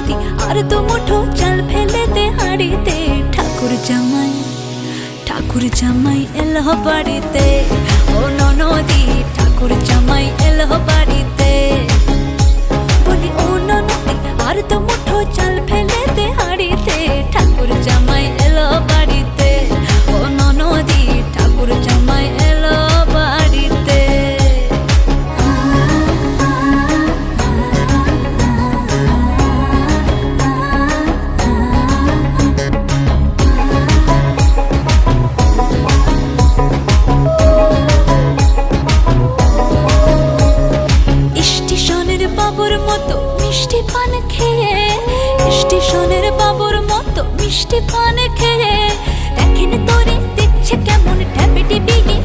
নদী আর তো মুঠো চাল ফেলে দে হাড়িতে। ঠাকুর জামাই এলো বাড়িতে, ও ননদি ঠাকুর জামাই এলো বাড়িতে। বলি ও ননদি আর তো মুঠো চাল ফেলে দে হাড়িতে। ঠাকুর জামাই এলো বাড়িতে, ও ননদি ঠাকুর জামাই এলো বাড়িতে। স্টেশনের বাবুর মতো মিষ্টি পান খেয়ে, স্টেশনের বাবুর মতো মিষ্টি পান খেয়ে, দেখেন তোরে দেখছে কেমন ট্যাপেটি বিগি